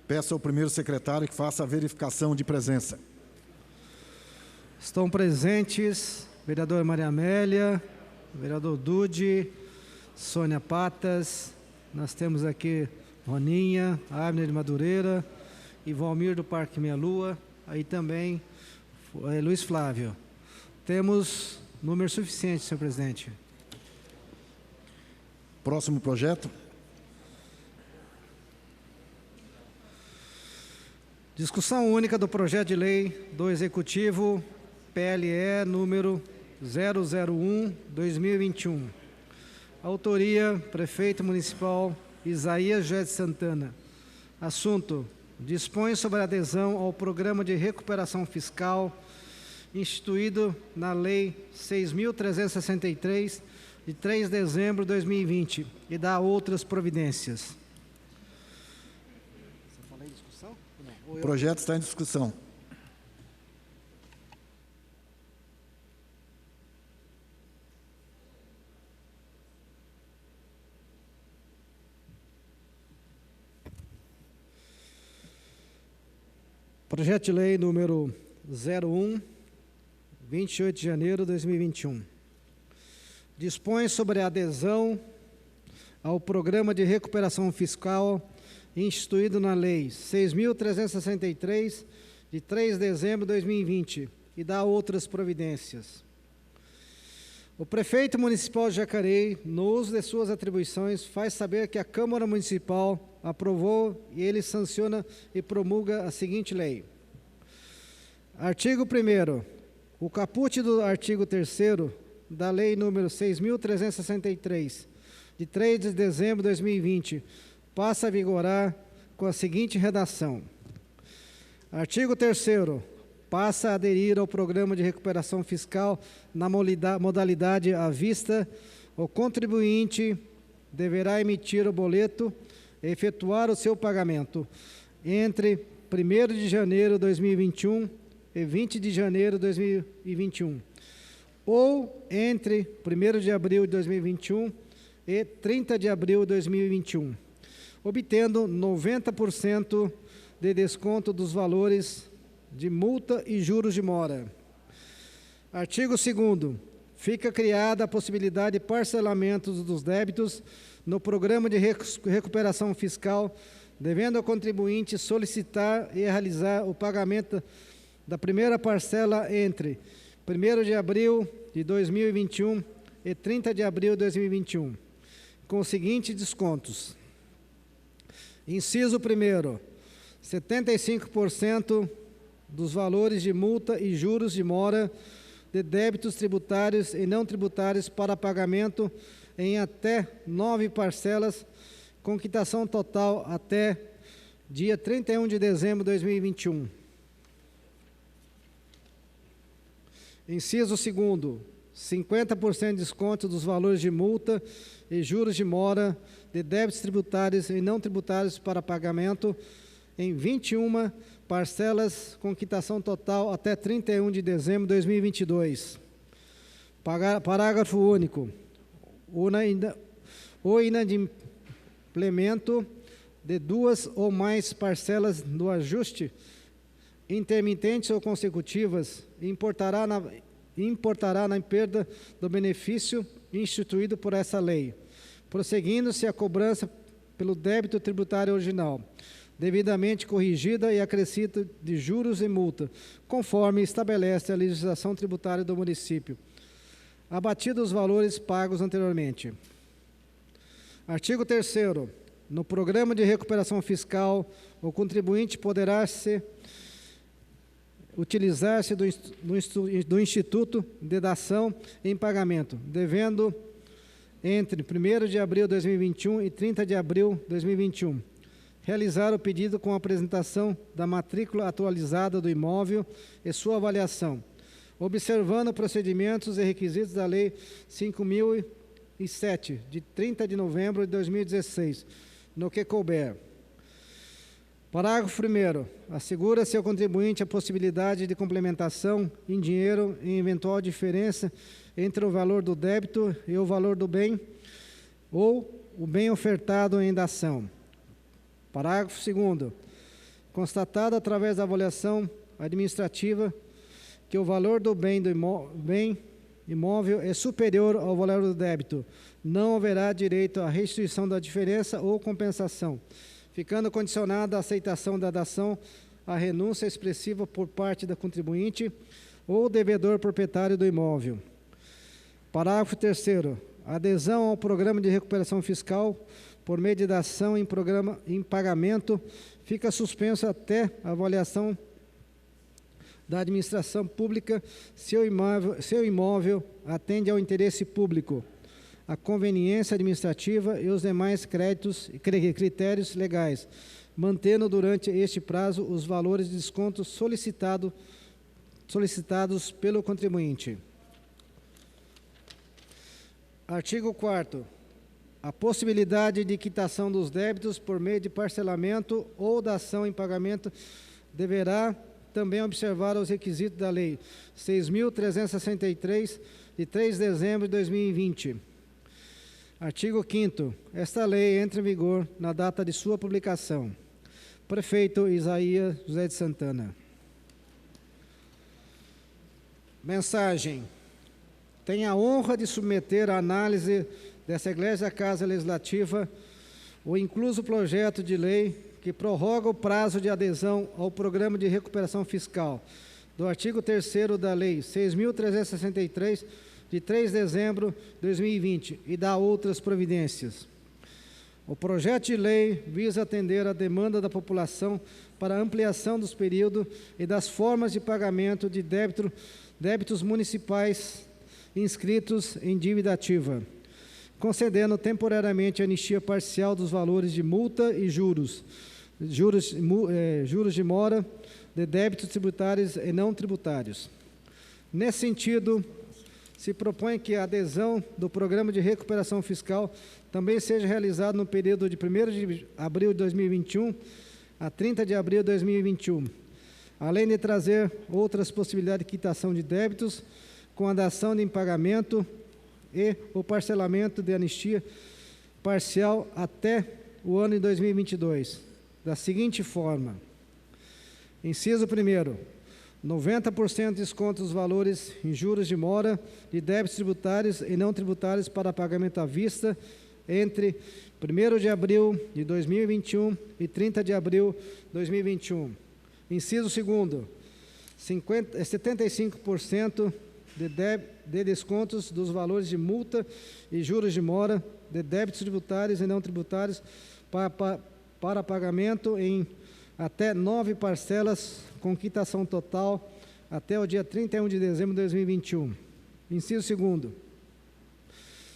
Peço ao primeiro secretário que faça a verificação de presença. Estão presentes vereadora Maria Amélia, vereador Dude, Sônia Patas, nós temos aqui Roninha, Abner de Madureira e Valmir do Parque Meia Lua, aí também Luiz Flávio. Temos número suficiente, senhor presidente. Próximo projeto. Discussão única do projeto de lei do Executivo PLE número 001/2021. Autoria, Prefeito Municipal Isaías José de Santana. Assunto: dispõe sobre a adesão ao Programa de Recuperação Fiscal instituído na Lei 6.363, de 3 de dezembro de 2020, e dá outras providências. O projeto está em discussão. Projeto de lei número 01, 28 de janeiro de 2021. Dispõe sobre a adesão ao Programa de Recuperação Fiscal instituído na Lei 6.363, de 3 de dezembro de 2020, e dá outras providências. O prefeito municipal de Jacareí, no uso de suas atribuições, faz saber que a Câmara Municipal aprovou e ele sanciona e promulga a seguinte lei. Artigo 1º. O caput do artigo 3º da Lei número 6.363, de 3 de dezembro de 2020, passa a vigorar com a seguinte redação. Artigo 3º. Passa a aderir ao Programa de Recuperação Fiscal na modalidade à vista. O contribuinte deverá emitir o boleto e efetuar o seu pagamento entre 1º de janeiro de 2021 e 20 de janeiro de 2021, ou entre 1º de abril de 2021 e 30 de abril de 2021, obtendo 90% de desconto dos valores de multa e juros de mora. Artigo 2º. Fica criada a possibilidade de parcelamento dos débitos no Programa de Recuperação Fiscal, devendo o contribuinte solicitar e realizar o pagamento da primeira parcela entre 1º de abril de 2021 e 30 de abril de 2021, com os seguintes descontos. Inciso 1º, 75% dos valores de multa e juros de mora de débitos tributários e não tributários para pagamento em até 9 parcelas, com quitação total até dia 31 de dezembro de 2021. Inciso 2º, 50% de desconto dos valores de multa e juros de mora de débitos tributários e não tributários para pagamento em 21 parcelas com quitação total até 31 de dezembro de 2022. Parágrafo único. O inadimplemento de 2 ou mais parcelas do ajuste, intermitentes ou consecutivas, importará na perda do benefício instituído por essa lei, prosseguindo-se a cobrança pelo débito tributário original, devidamente corrigida e acrescida de juros e multa, conforme estabelece a legislação tributária do município, abatidos os valores pagos anteriormente. Artigo 3º. No Programa de Recuperação Fiscal, o contribuinte poderá utilizar-se do Instituto de Dação em Pagamento, devendo entre 1º de abril de 2021 e 30 de abril de 2021, realizar o pedido com a apresentação da matrícula atualizada do imóvel e sua avaliação, observando procedimentos e requisitos da Lei 5.007, de 30 de novembro de 2016, no que couber. Parágrafo 1º. Assegura-se ao contribuinte a possibilidade de complementação em dinheiro em eventual diferença entre o valor do débito e o valor do bem ou o bem ofertado em dação. Parágrafo 2º. constatado através da avaliação administrativa que o valor do bem imóvel é superior ao valor do débito, não haverá direito à restituição da diferença ou compensação, ficando condicionada a aceitação da dação à renúncia expressiva por parte da contribuinte ou devedor proprietário do imóvel. Parágrafo 3º. A adesão ao programa de recuperação fiscal por meio de dação em pagamento fica suspensa até a avaliação da administração pública se o imóvel atende ao interesse público, a conveniência administrativa e os demais critérios legais, mantendo durante este prazo os valores de desconto solicitados pelo contribuinte. Artigo 4º. A possibilidade de quitação dos débitos por meio de parcelamento ou dação em pagamento deverá também observar os requisitos da Lei 6.363, de 3 de dezembro de 2020. Artigo 5º. Esta lei entra em vigor na data de sua publicação. Prefeito Isaías José de Santana. Mensagem. Tenho a honra de submeter à análise dessa Igreja Casa Legislativa o incluso projeto de lei que prorroga o prazo de adesão ao Programa de Recuperação Fiscal do artigo 3º da Lei 6.363, de 3 de dezembro de 2020, e dá outras providências. O projeto de lei visa atender à demanda da população para a ampliação dos períodos e das formas de pagamento de débitos municipais inscritos em dívida ativa, concedendo temporariamente anistia parcial dos valores de multa e juros de mora de débitos tributários e não tributários. Nesse sentido, se propõe que a adesão do Programa de Recuperação Fiscal também seja realizada no período de 1º de abril de 2021 a 30 de abril de 2021, além de trazer outras possibilidades de quitação de débitos com a dação de impagamento e o parcelamento de anistia parcial até o ano de 2022, da seguinte forma: inciso 1º, 90% de desconto dos valores em juros de mora de débitos tributários e não tributários para pagamento à vista entre 1º de abril de 2021 e 30 de abril de 2021. Inciso 2º, 75% de descontos dos valores de multa e juros de mora de débitos tributários e não tributários para pagamento em até 9 parcelas com quitação total até o dia 31 de dezembro de 2021. Inciso 2º,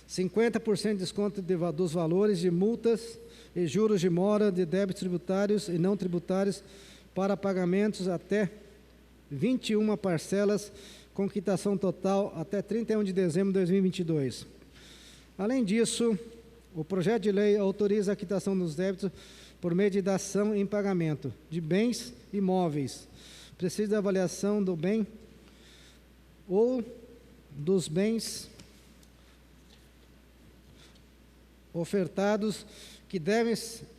50% de desconto dos valores de multas e juros de mora de débitos tributários e não tributários para pagamentos até 21 parcelas com quitação total até 31 de dezembro de 2022. Além disso, o projeto de lei autoriza a quitação dos débitos por meio de dação em pagamento de bens imóveis. Precisa da avaliação do bem ou dos bens ofertados que devem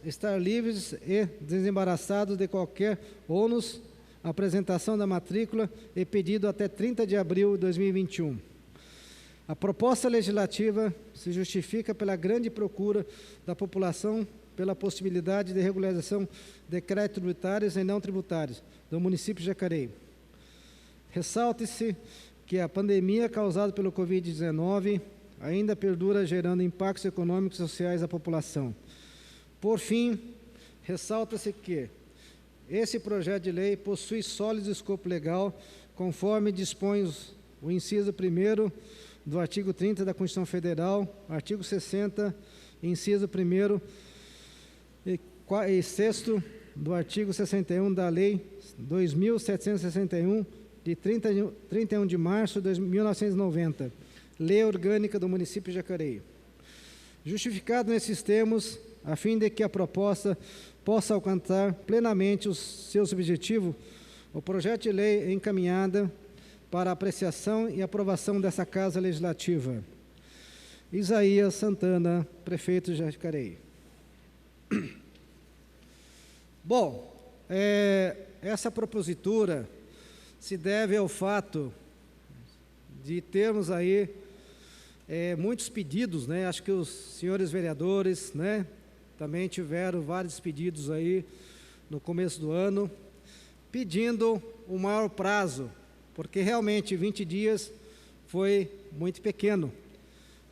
estar livres e desembaraçados de qualquer ônus, apresentação da matrícula e pedido até 30 de abril de 2021. A proposta legislativa se justifica pela grande procura da população pela possibilidade de regularização de créditos tributários e não tributários do município de Jacareí. Ressalte-se que a pandemia causada pelo Covid-19 ainda perdura, gerando impactos econômicos e sociais à população. Por fim, ressalta-se que esse projeto de lei possui sólido escopo legal, conforme dispõe o inciso 1º do artigo 30 da Constituição Federal, artigo 60, inciso 1º e 6º do artigo 61 da Lei 2.761, de 31 de março de 1990, Lei Orgânica do Município de Jacareí. Justificado nesses termos, a fim de que a proposta possa alcançar plenamente os seus objetivos, o projeto de lei é encaminhado para apreciação e aprovação dessa Casa Legislativa. Isaías Santana, prefeito de Jacareí. Bom, essa propositura se deve ao fato de termos aí muitos pedidos, né? Acho que os senhores vereadores, né, também tiveram vários pedidos aí no começo do ano, pedindo um maior prazo, porque realmente 20 dias foi muito pequeno.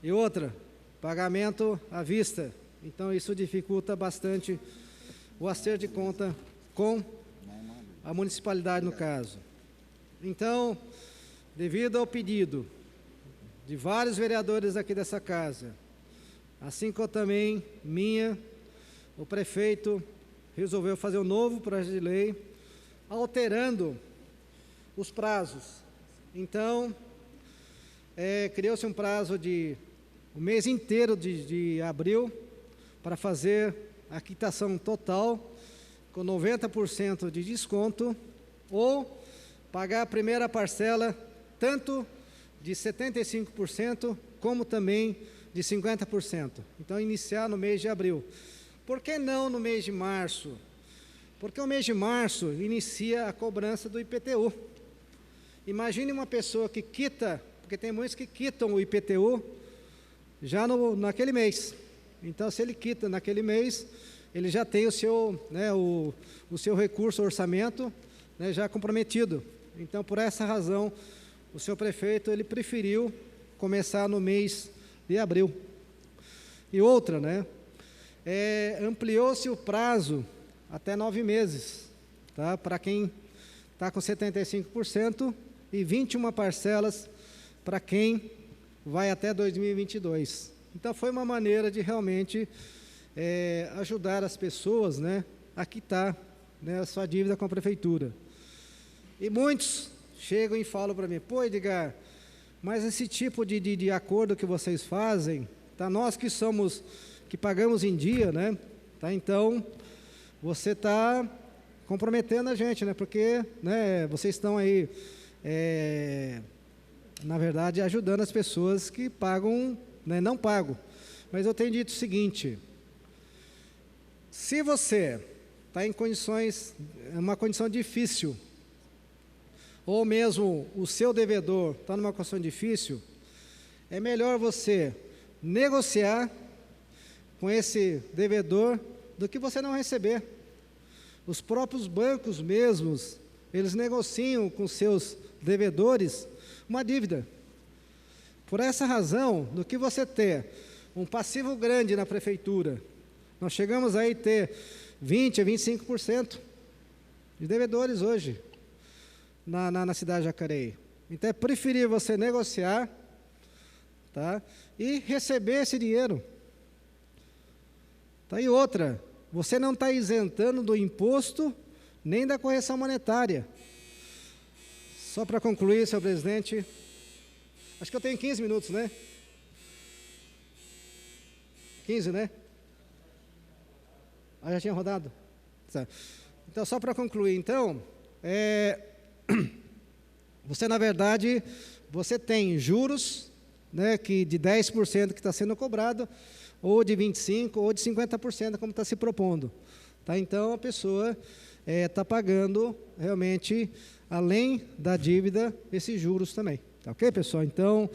E outra, pagamento à vista. Então isso dificulta bastante o acerto de conta com a municipalidade no caso. Então, devido ao pedido de vários vereadores aqui dessa casa, assim como também o prefeito resolveu fazer um novo projeto de lei, alterando os prazos. Então, criou-se um prazo de o mês inteiro de abril para fazer a quitação total com 90% de desconto ou pagar a primeira parcela tanto de 75% como também de 50%. Então, iniciar no mês de abril. Por que não no mês de março? Porque o mês de março inicia a cobrança do IPTU. Imagine uma pessoa que quita, porque tem muitos que quitam o IPTU já naquele mês. Então, se ele quita naquele mês, ele já tem o seu, né, o seu recurso, o orçamento, né, já comprometido. Então, por essa razão, o senhor prefeito ele preferiu começar no mês de abril. E outra, né, ampliou-se o prazo até 9 meses, tá, para quem está com 75% e 21 parcelas para quem vai até 2022. Então, foi uma maneira de realmente ajudar as pessoas, né, a quitar, né, a sua dívida com a prefeitura. E muitos chegam e falam para mim, pô, Edgar, mas esse tipo de acordo que vocês fazem, tá, nós que pagamos em dia, né, tá, então, você está comprometendo a gente, né, porque, né, vocês estão aí, na verdade, ajudando as pessoas que pagam, né, não pagam. Mas eu tenho dito o seguinte, se você está em uma condição difícil, ou mesmo o seu devedor está numa condição difícil, é melhor você negociar com esse devedor do que você não receber. Os próprios bancos mesmos, eles negociam com seus devedores uma dívida. Por essa razão, do que você ter um passivo grande na prefeitura, nós chegamos aí a ter 20% a 25% de devedores hoje na cidade de Jacareí. Então é preferível você negociar, tá, e receber esse dinheiro. Tá, e outra, você não está isentando do imposto nem da correção monetária. Só para concluir, senhor presidente, acho que eu tenho 15 minutos, né? 15, né? Ah, já tinha rodado? Então, só para concluir, então, você, na verdade, você tem juros, né, de 10% que está sendo cobrado, ou de 25%, ou de 50%, como está se propondo. Tá? Então, a pessoa está pagando, realmente, além da dívida, esses juros também. Tá ok, pessoal? Então,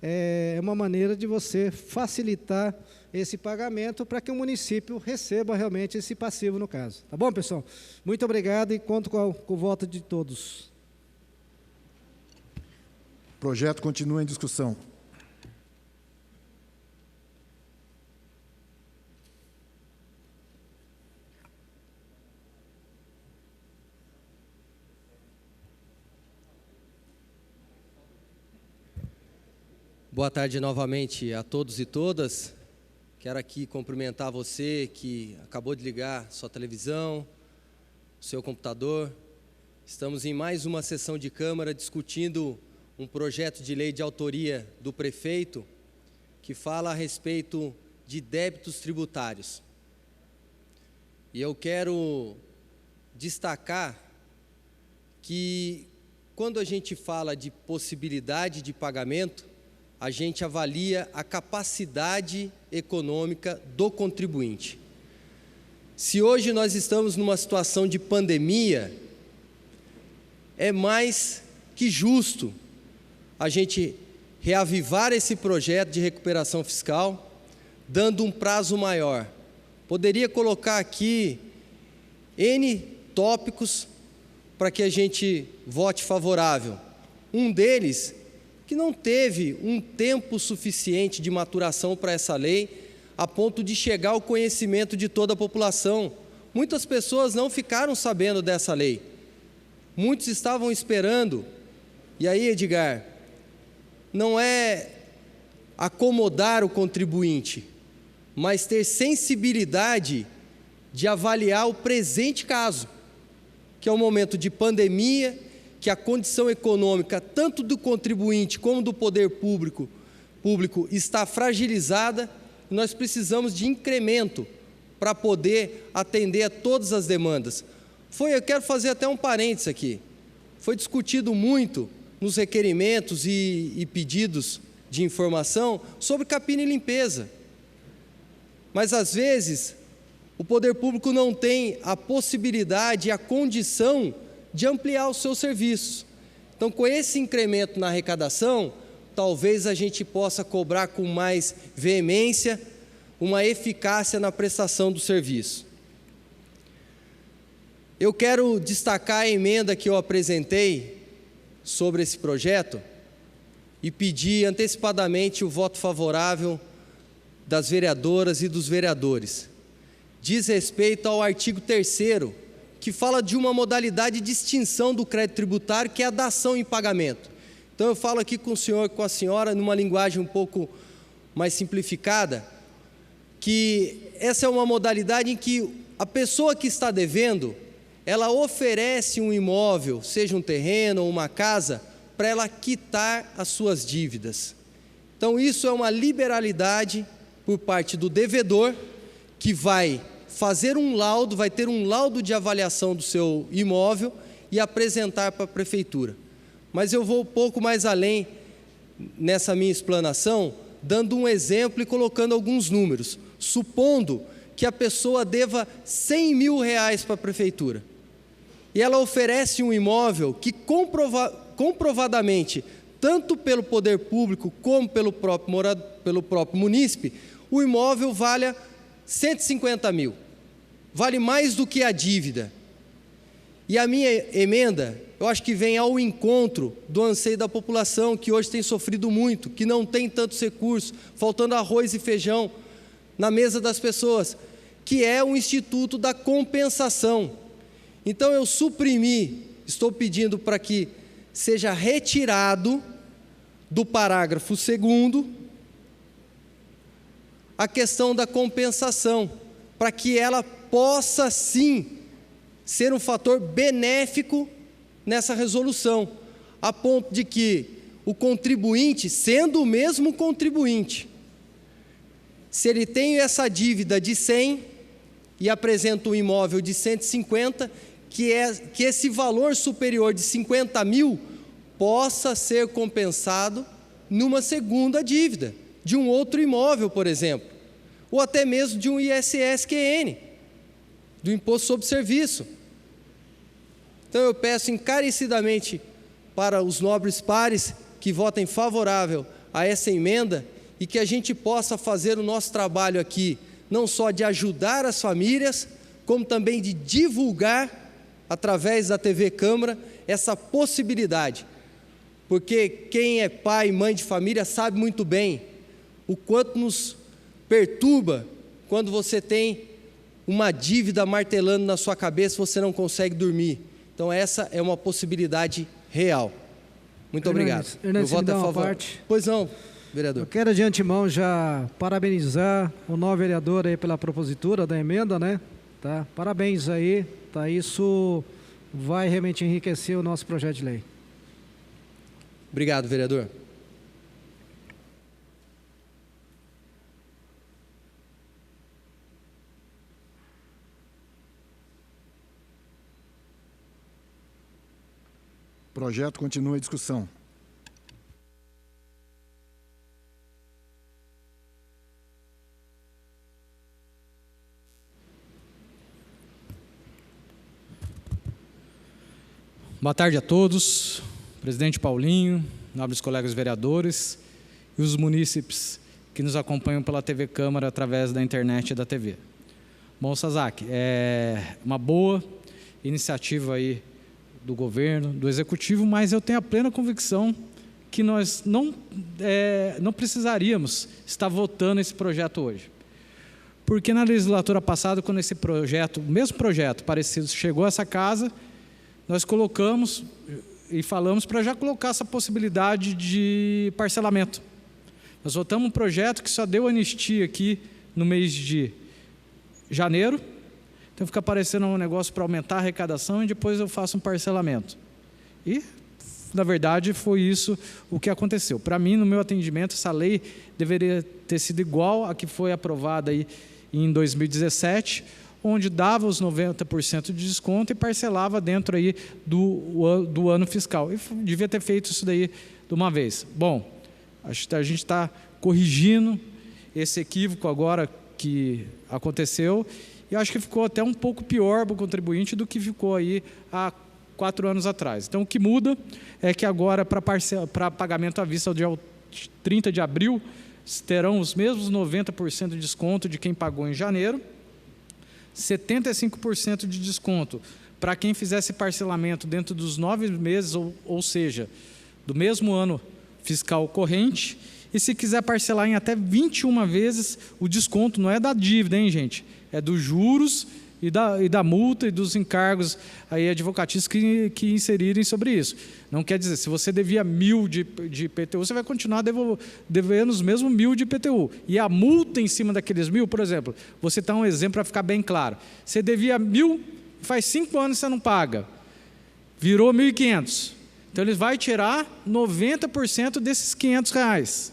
é uma maneira de você facilitar esse pagamento para que o município receba realmente esse passivo no caso. Tá bom, pessoal? Muito obrigado e conto com o voto de todos. O projeto continua em discussão. Boa tarde novamente a todos e todas. Quero aqui cumprimentar você que acabou de ligar sua televisão, seu computador. Estamos em mais uma sessão de Câmara discutindo um projeto de lei de autoria do prefeito que fala a respeito de débitos tributários. E eu quero destacar que quando a gente fala de possibilidade de pagamento, a gente avalia a capacidade econômica do contribuinte. Se hoje nós estamos numa situação de pandemia, é mais que justo a gente reavivar esse projeto de recuperação fiscal, dando um prazo maior. Poderia colocar aqui N tópicos para que a gente vote favorável. Um deles, que não teve um tempo suficiente de maturação para essa lei, a ponto de chegar ao conhecimento de toda a população. Muitas pessoas não ficaram sabendo dessa lei. Muitos estavam esperando. E aí, Edgar, não é acomodar o contribuinte, mas ter sensibilidade de avaliar o presente caso, que é um momento de pandemia, que a condição econômica, tanto do contribuinte como do poder público está fragilizada, e nós precisamos de incremento para poder atender a todas as demandas. Eu quero fazer até um parênteses aqui. Foi discutido muito nos requerimentos e pedidos de informação sobre capina e limpeza. Mas, às vezes, o poder público não tem a possibilidade e a condição de ampliar os seus serviços. Então, com esse incremento na arrecadação, talvez a gente possa cobrar com mais veemência, uma eficácia na prestação do serviço. Eu quero destacar a emenda que eu apresentei sobre esse projeto e pedir antecipadamente o voto favorável das vereadoras e dos vereadores. Diz respeito ao artigo 3º, que fala de uma modalidade de extinção do crédito tributário, que é a dação em pagamento. Então, eu falo aqui com o senhor e com a senhora, numa linguagem um pouco mais simplificada, que essa é uma modalidade em que a pessoa que está devendo, ela oferece um imóvel, seja um terreno ou uma casa, para ela quitar as suas dívidas. Então, isso é uma liberalidade por parte do devedor, que vai fazer um laudo, vai ter um laudo de avaliação do seu imóvel e apresentar para a prefeitura. Mas eu vou um pouco mais além nessa minha explanação, dando um exemplo e colocando alguns números. Supondo que a pessoa deva R$100 mil para a prefeitura, e ela oferece um imóvel que comprovadamente, tanto pelo poder público como pelo próprio munícipe, o imóvel valha R$150 mil, vale mais do que a dívida. E a minha emenda, eu acho que vem ao encontro do anseio da população, que hoje tem sofrido muito, que não tem tantos recursos, faltando arroz e feijão na mesa das pessoas, que é o Instituto da Compensação. Então, eu estou pedindo para que seja retirado do parágrafo 2º a questão da compensação, para que ela possa, sim, ser um fator benéfico nessa resolução, a ponto de que o contribuinte, sendo o mesmo contribuinte, se ele tem essa dívida de 100 e apresenta um imóvel de 150, que esse valor superior de 50 mil possa ser compensado numa segunda dívida, de um outro imóvel, por exemplo, ou até mesmo de um ISS-QN, do Imposto sobre Serviço. Então, eu peço encarecidamente para os nobres pares que votem favorável a essa emenda e que a gente possa fazer o nosso trabalho aqui, não só de ajudar as famílias, como também de divulgar, através da TV Câmara, essa possibilidade. Porque quem é pai e mãe de família sabe muito bem o quanto nos perturba quando você tem uma dívida martelando na sua cabeça e você não consegue dormir. Então, essa é uma possibilidade real. Muito obrigado. Hernandes, eu voto a favor. Parte. Pois não, vereador. Eu quero de antemão já parabenizar o novo vereador aí pela propositura da emenda, né? Tá? Parabéns aí, tá? Isso vai realmente enriquecer o nosso projeto de lei. Obrigado, vereador. O projeto continua em discussão. Boa tarde a todos, presidente Paulinho, nobres colegas vereadores e os munícipes que nos acompanham pela TV Câmara através da internet e da TV. Bom, Sazaki, é uma boa iniciativa aí do governo, do executivo, mas eu tenho a plena convicção que nós não precisaríamos estar votando esse projeto hoje. Porque na legislatura passada, quando esse projeto, o mesmo projeto parecido, chegou a essa casa, nós colocamos e falamos para já colocar essa possibilidade de parcelamento. Nós votamos um projeto que só deu anistia aqui no mês de janeiro, então fica parecendo um negócio para aumentar a arrecadação e depois eu faço um parcelamento. E, na verdade, foi isso o que aconteceu. Para mim, no meu atendimento, essa lei deveria ter sido igual à que foi aprovada aí em 2017, onde dava os 90% de desconto e parcelava dentro aí do ano fiscal. E devia ter feito isso daí de uma vez. Bom, acho que a gente está corrigindo esse equívoco agora que aconteceu e acho que ficou até um pouco pior para o contribuinte do que ficou aí há 4 anos atrás. Então, o que muda é que agora, para pagamento à vista, dia 30 de abril, terão os mesmos 90% de desconto de quem pagou em janeiro, 75% de desconto para quem fizesse parcelamento dentro dos 9 meses, ou seja, do mesmo ano fiscal corrente, e se quiser parcelar em até 21 vezes, o desconto não é da dívida, hein, gente? É dos juros e da multa e dos encargos aí advocatícios que inserirem sobre isso. Não quer dizer, se você devia 1.000 de IPTU, você vai continuar devendo os mesmos 1.000 de IPTU. E a multa em cima daqueles 1.000, por exemplo, você dá um exemplo para ficar bem claro. Você devia 1.000, faz 5 anos que você não paga. Virou 1.500. Então, ele vai tirar 90% desses R$500,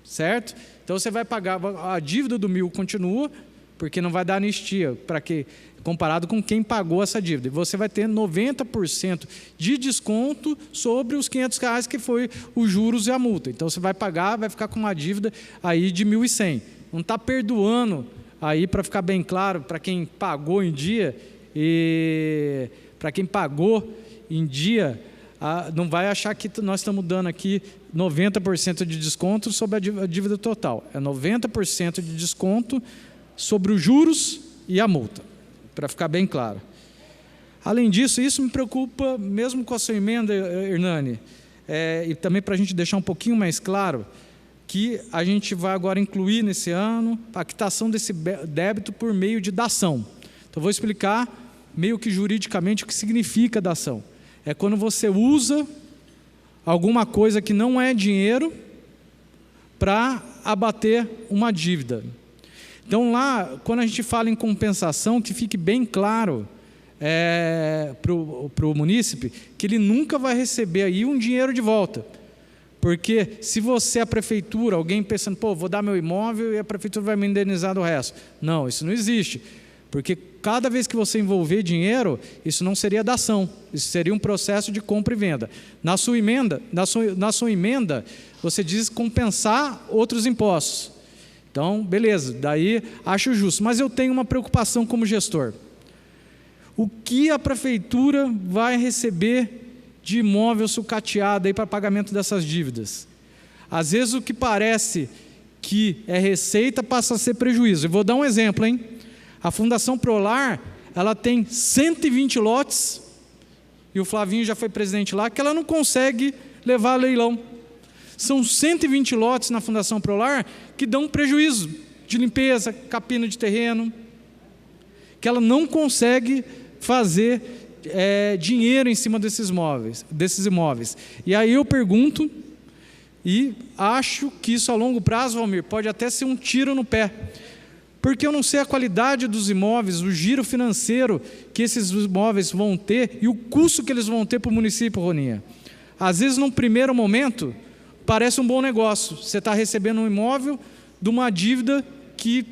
certo? Então, você vai pagar, a dívida do 1.000 continua, porque não vai dar anistia para que comparado com quem pagou essa dívida. E você vai ter 90% de desconto sobre os R$500 que foi os juros e a multa. Então, você vai pagar, vai ficar com uma dívida aí de 1.100. Não está perdoando aí, para ficar bem claro, para quem pagou em dia, e para quem pagou em dia, não vai achar que nós estamos dando aqui 90% de desconto sobre a dívida total. É 90% de desconto sobre os juros e a multa, para ficar bem claro. Além disso, isso me preocupa, mesmo com a sua emenda, Hernani, e também para a gente deixar um pouquinho mais claro, que a gente vai agora incluir nesse ano a quitação desse débito por meio de dação. Então, vou explicar meio que juridicamente o que significa dação. É quando você usa alguma coisa que não é dinheiro para abater uma dívida. Então, lá, quando a gente fala em compensação, que fique bem claro para o munícipe que ele nunca vai receber aí um dinheiro de volta. Porque se você, a prefeitura, alguém pensando, pô, vou dar meu imóvel e a prefeitura vai me indenizar do resto. Não, isso não existe. Porque cada vez que você envolver dinheiro, isso não seria dação, isso seria um processo de compra e venda. Na sua emenda, você diz compensar outros impostos. Então, beleza, daí acho justo. Mas eu tenho uma preocupação como gestor. O que a prefeitura vai receber de imóvel sucateado aí para pagamento dessas dívidas? Às vezes o que parece que é receita passa a ser prejuízo. Eu vou dar um exemplo, hein? A Fundação Prolar, ela tem 120 lotes, e o Flavinho já foi presidente lá, que ela não consegue levar a leilão. São 120 lotes na Fundação Prolar que dão prejuízo de limpeza, capina de terreno, que ela não consegue fazer dinheiro em cima desses imóveis. E aí eu pergunto, e acho que isso a longo prazo, Valmir, pode até ser um tiro no pé, porque eu não sei a qualidade dos imóveis, o giro financeiro que esses imóveis vão ter e o custo que eles vão ter para o município, Roninha. Às vezes, num primeiro momento, parece um bom negócio. Você está recebendo um imóvel de uma dívida que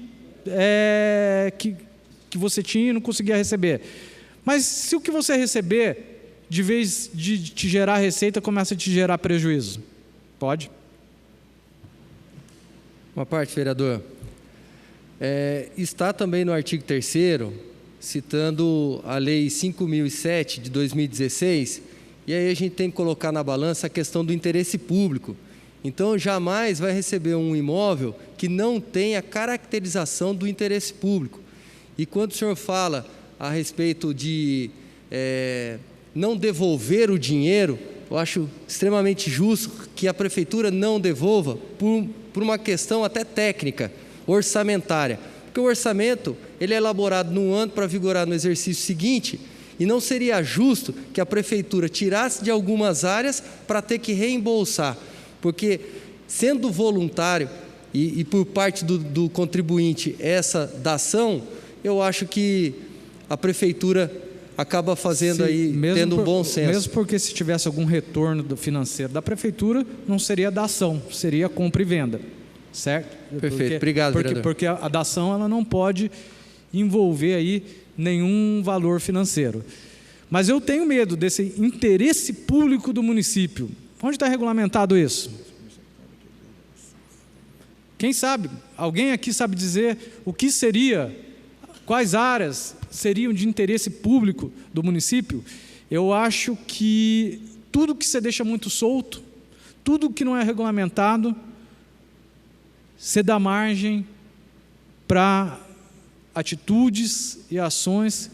você tinha e não conseguia receber. Mas se o que você receber, de vez de te gerar receita, começa a te gerar prejuízo? Pode? Uma parte, vereador. Está também no artigo 3º, citando a Lei 5.007 de 2016, e aí a gente tem que colocar na balança a questão do interesse público. Então, jamais vai receber um imóvel que não tenha caracterização do interesse público. E quando o senhor fala a respeito de não devolver o dinheiro, eu acho extremamente justo que a prefeitura não devolva por uma questão até técnica, orçamentária. Porque o orçamento ele é elaborado num ano para vigorar no exercício seguinte, e não seria justo que a prefeitura tirasse de algumas áreas para ter que reembolsar. Porque, sendo voluntário e por parte do contribuinte essa dação, eu acho que a prefeitura acaba fazendo tendo um bom senso. Mesmo porque se tivesse algum retorno financeiro da prefeitura, não seria dação, seria compra e venda, certo? Perfeito, obrigado, vereador. Porque a dação ela não pode envolver aí nenhum valor financeiro. Mas eu tenho medo desse interesse público do município. Onde está regulamentado isso? Quem sabe? Alguém aqui sabe dizer o que seria, quais áreas seriam de interesse público do município? Eu acho que tudo que você deixa muito solto, tudo que não é regulamentado, você dá margem para atitudes e ações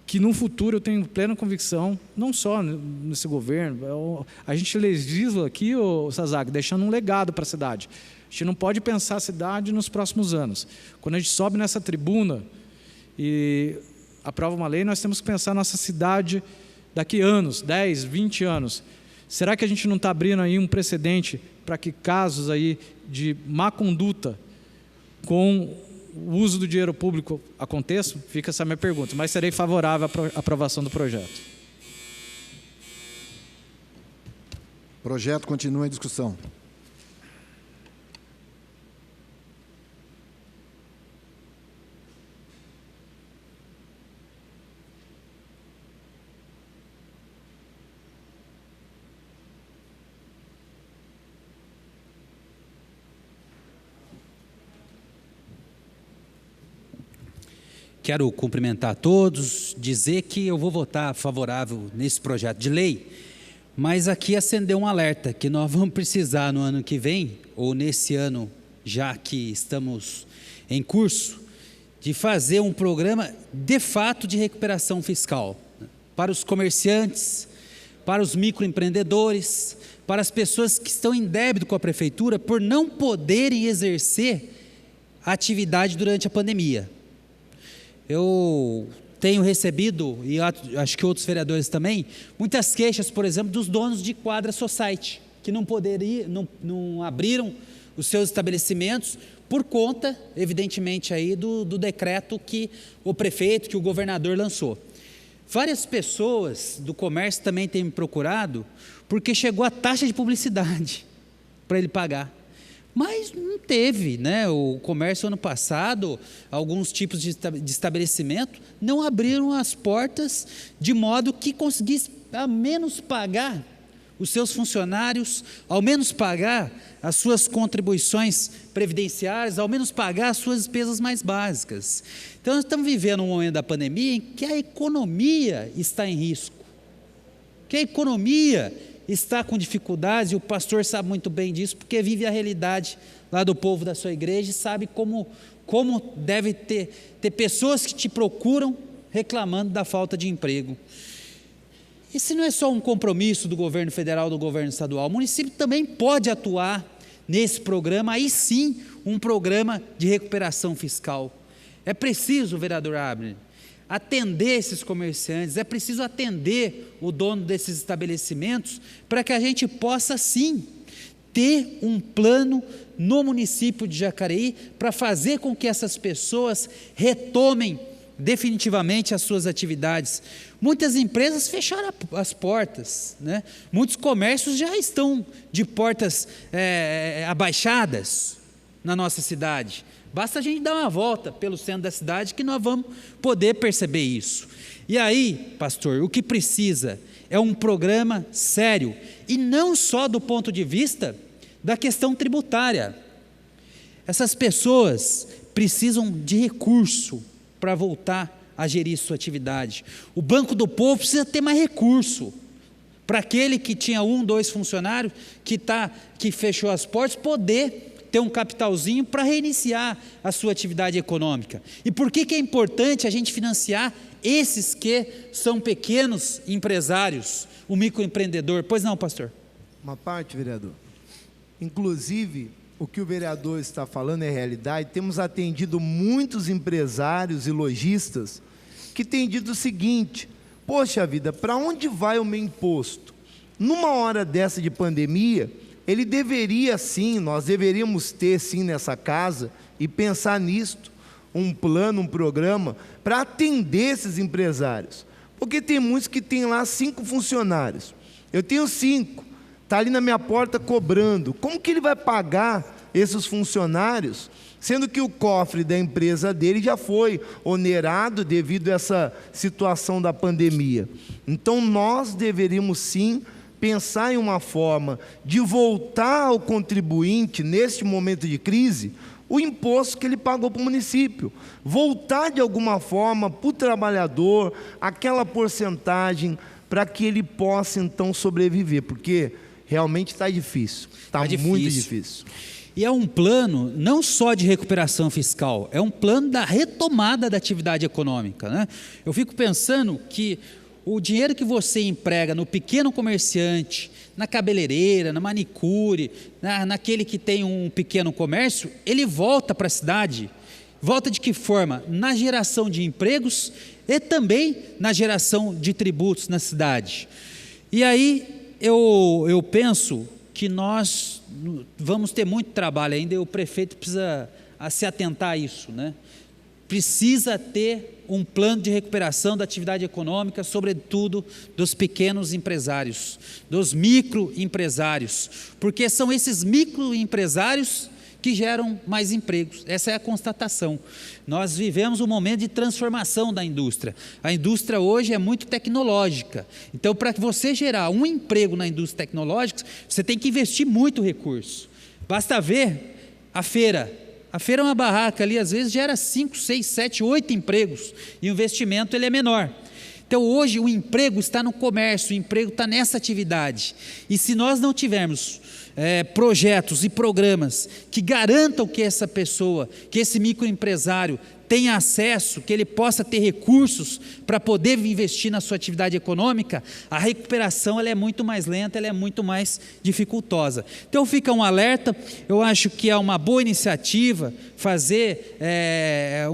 que no futuro eu tenho plena convicção, não só nesse governo, a gente legisla aqui, Sazag, deixando um legado para a cidade. A gente não pode pensar a cidade nos próximos anos. Quando a gente sobe nessa tribuna e aprova uma lei, nós temos que pensar nossa cidade daqui a anos, 10, 20 anos. Será que a gente não está abrindo aí um precedente para que casos aí de má conduta com o uso do dinheiro público aconteça? Fica essa minha pergunta, mas serei favorável à aprovação do projeto. O projeto continua em discussão. Quero cumprimentar a todos, dizer que eu vou votar favorável nesse projeto de lei, mas aqui acender um alerta, que nós vamos precisar no ano que vem, ou nesse ano já que estamos em curso, de fazer um programa de fato de recuperação fiscal, para os comerciantes, para os microempreendedores, para as pessoas que estão em débito com a prefeitura por não poderem exercer a atividade durante a pandemia. Eu tenho recebido, e acho que outros vereadores também, muitas queixas, por exemplo, dos donos de quadra society, que não abriram os seus estabelecimentos por conta, evidentemente, aí do decreto que o prefeito, que o governador lançou. Várias pessoas do comércio também têm me procurado, porque chegou a taxa de publicidade para ele pagar. Mas não teve, né? O comércio ano passado, alguns tipos de estabelecimento não abriram as portas de modo que conseguisse ao menos pagar os seus funcionários, ao menos pagar as suas contribuições previdenciárias, ao menos pagar as suas despesas mais básicas. Então nós estamos vivendo um momento da pandemia em que a economia está em risco, que a economia está com dificuldades, e o pastor sabe muito bem disso, porque vive a realidade lá do povo da sua igreja e sabe como deve ter pessoas que te procuram reclamando da falta de emprego. Esse não é só um compromisso do governo federal, do governo estadual, o município também pode atuar nesse programa, aí sim, um programa de recuperação fiscal. É preciso, vereador Abner, atender esses comerciantes, é preciso atender o dono desses estabelecimentos para que a gente possa sim ter um plano no município de Jacareí para fazer com que essas pessoas retomem definitivamente as suas atividades. Muitas empresas fecharam as portas, né? Muitos comércios já estão de portas abaixadas na nossa cidade. Basta a gente dar uma volta pelo centro da cidade que nós vamos poder perceber isso. E aí, pastor, o que precisa é um programa sério, e não só do ponto de vista da questão tributária. Essas pessoas precisam de recurso para voltar a gerir sua atividade. O Banco do Povo precisa ter mais recurso Para aquele que tinha 1, 2 funcionários, que fechou as portas, poder ter um capitalzinho para reiniciar a sua atividade econômica. E por que é importante a gente financiar esses que são pequenos empresários, o microempreendedor? Pois não, pastor? Uma parte, vereador. Inclusive, o que o vereador está falando é realidade. Temos atendido muitos empresários e lojistas que têm dito o seguinte: poxa vida, para onde vai o meu imposto? Numa hora dessa de pandemia, ele deveria sim, nós deveríamos ter sim nessa casa e pensar nisto, um plano, um programa para atender esses empresários. Porque tem muitos que têm lá 5 funcionários. Eu tenho 5, está ali na minha porta cobrando. Como que ele vai pagar esses funcionários, sendo que o cofre da empresa dele já foi onerado devido a essa situação da pandemia? Então nós deveríamos sim pensar em uma forma de voltar ao contribuinte, neste momento de crise, o imposto que ele pagou para o município, voltar de alguma forma para o trabalhador, aquela porcentagem, para que ele possa então sobreviver, porque realmente está difícil, está muito difícil. E é um plano não só de recuperação fiscal, é um plano da retomada da atividade econômica, né? Eu fico pensando que o dinheiro que você emprega no pequeno comerciante, na cabeleireira, na manicure, naquele que tem um pequeno comércio, ele volta para a cidade. Volta de que forma? Na geração de empregos e também na geração de tributos na cidade. E aí eu penso que nós vamos ter muito trabalho ainda, e o prefeito precisa se atentar a isso, né? Precisa ter um plano de recuperação da atividade econômica, sobretudo dos pequenos empresários, dos microempresários, porque são esses microempresários que geram mais empregos. Essa é a constatação. Nós vivemos um momento de transformação da indústria. A indústria hoje é muito tecnológica. Então, para você gerar um emprego na indústria tecnológica, você tem que investir muito recurso. Basta ver a feira. A feira é uma barraca ali, às vezes gera 5, 6, 7, 8 empregos. E o investimento ele é menor. Então, hoje, o emprego está no comércio, o emprego está nessa atividade. E se nós não tivermos projetos e programas que garantam que essa pessoa, que esse microempresário tenha acesso, que ele possa ter recursos para poder investir na sua atividade econômica, a recuperação ela é muito mais lenta, ela é muito mais dificultosa. Então fica um alerta, eu acho que é uma boa iniciativa fazer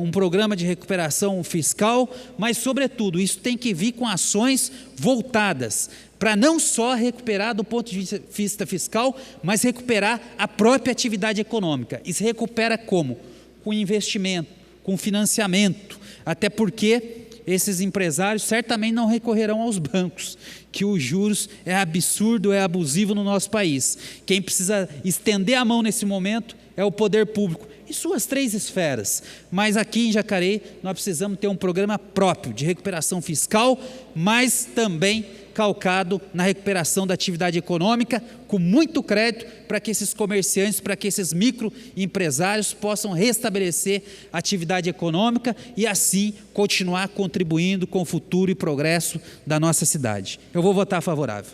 um programa de recuperação fiscal, mas sobretudo isso tem que vir com ações voltadas para não só recuperar do ponto de vista fiscal, mas recuperar a própria atividade econômica. E se recupera como? Com investimento, com financiamento, até porque esses empresários certamente não recorrerão aos bancos, que os juros é absurdo, é abusivo no nosso país. Quem precisa estender a mão nesse momento é o poder público, em suas 3 esferas. Mas aqui em Jacareí nós precisamos ter um programa próprio de recuperação fiscal, mas também calcado na recuperação da atividade econômica, com muito crédito para que esses comerciantes, para que esses microempresários possam restabelecer a atividade econômica e assim continuar contribuindo com o futuro e progresso da nossa cidade. Eu vou votar favorável.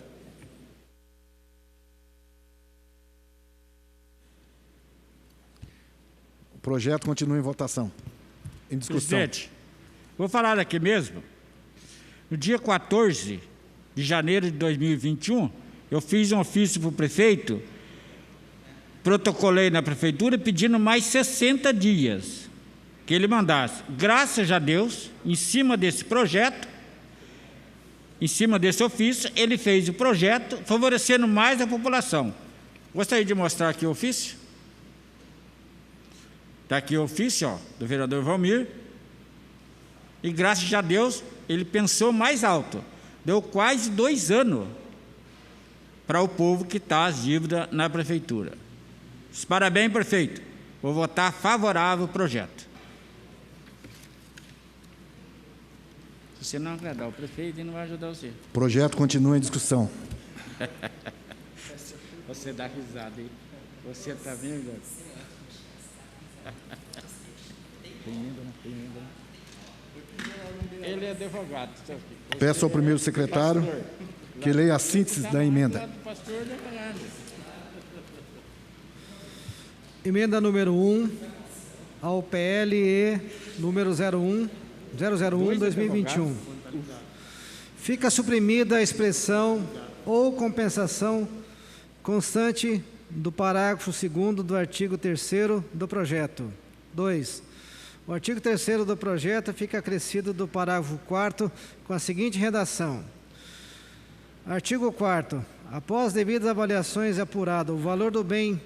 O projeto continua em votação. Em discussão. Presidente, vou falar aqui mesmo. No dia 14 de janeiro de 2021, eu fiz um ofício para o prefeito, protocolei na prefeitura pedindo mais 60 dias que ele mandasse. Graças a Deus, em cima desse projeto, em cima desse ofício, ele fez o projeto favorecendo mais a população. Gostaria de mostrar aqui o ofício. Está aqui o ofício, ó, do vereador Valmir. E graças a Deus, ele pensou mais alto. Deu quase 2 anos para o povo quitar as dívidas na prefeitura. Parabéns, prefeito. Vou votar favorável ao projeto. Se você não agradar o prefeito, ele não vai ajudar você. O projeto continua em discussão. Você dá risada, hein? Você está vendo? Ele é advogado. Peço ao primeiro secretário. que leia a síntese da emenda. Emenda número 1 ao PLE número 001/2021. Fica suprimida a expressão ou compensação constante do parágrafo 2º do artigo 3º do projeto. 2. O artigo 3º do projeto fica acrescido do parágrafo 4º com a seguinte redação. Artigo 4º. Após devidas avaliações apurado o valor do bem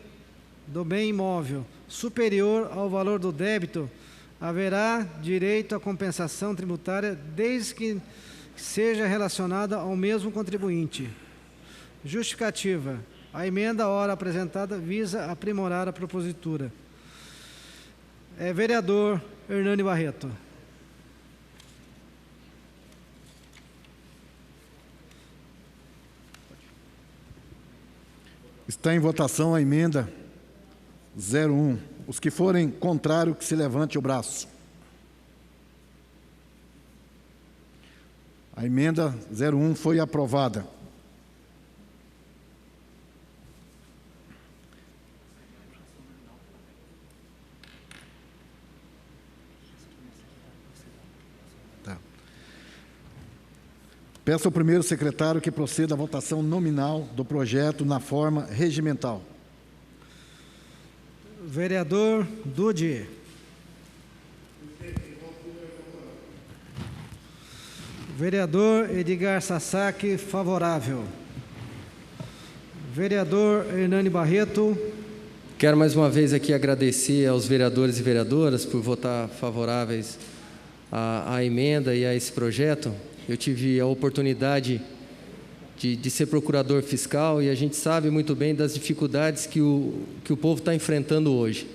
imóvel superior ao valor do débito, haverá direito à compensação tributária desde que seja relacionada ao mesmo contribuinte. Justificativa. A emenda ora apresentada visa aprimorar a propositura. Vereador Hernani Barreto. Está em votação a emenda 01. Os que forem contrários, que se levante o braço. A emenda 01 foi aprovada. Peço ao primeiro secretário que proceda à votação nominal do projeto na forma regimental. Vereador Dude. Vereador Edgar Sasaki, favorável. Vereador Hernani Barreto. Quero mais uma vez aqui agradecer aos vereadores e vereadoras por votar favoráveis à emenda e a esse projeto. Eu tive a oportunidade de ser procurador fiscal e a gente sabe muito bem das dificuldades que o povo está enfrentando hoje.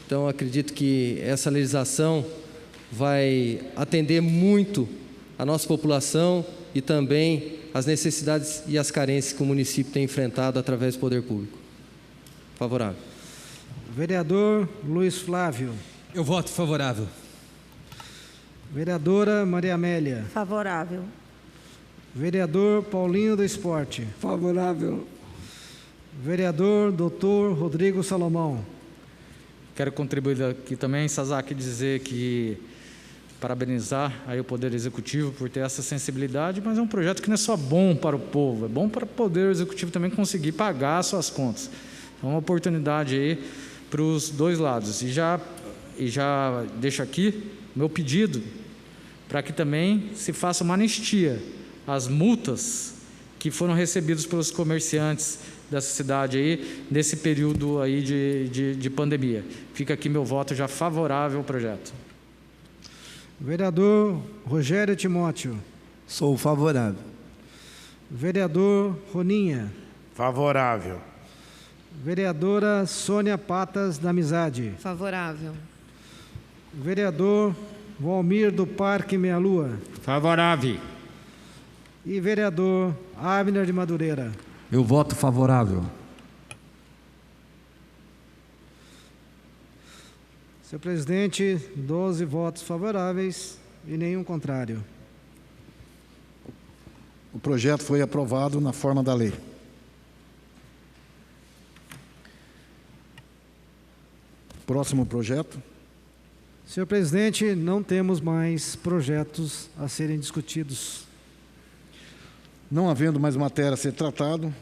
Então, acredito que essa legislação vai atender muito a nossa população e também as necessidades e as carências que o município tem enfrentado através do poder público. Favorável. Vereador Luiz Flávio. Eu voto favorável. Vereadora Maria Amélia. Favorável. Vereador Paulinho do Esporte. Favorável. Vereador Dr. Rodrigo Salomão. Quero contribuir aqui também, Sasaki, dizer que parabenizar aí o Poder Executivo por ter essa sensibilidade, mas é um projeto que não é só bom para o povo, é bom para o Poder Executivo também conseguir pagar as suas contas. É uma oportunidade aí para os dois lados. E já deixo aqui meu pedido para que também se faça uma anistia às multas que foram recebidas pelos comerciantes dessa cidade aí, nesse período aí de pandemia. Fica aqui meu voto já favorável ao projeto. Vereador Rogério Timóteo. Sou favorável. Vereador Roninha. Favorável. Vereadora Sônia Patas da Amizade. Favorável. Vereador Valmir do Parque Meia Lua. Favorável. E vereador Abner de Madureira. Eu voto favorável. Senhor presidente, 12 votos favoráveis e nenhum contrário. O projeto foi aprovado na forma da lei. Próximo projeto. Senhor presidente, não temos mais projetos a serem discutidos. Não havendo mais matéria a ser tratado,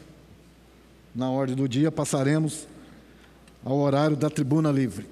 na ordem do dia passaremos ao horário da tribuna livre.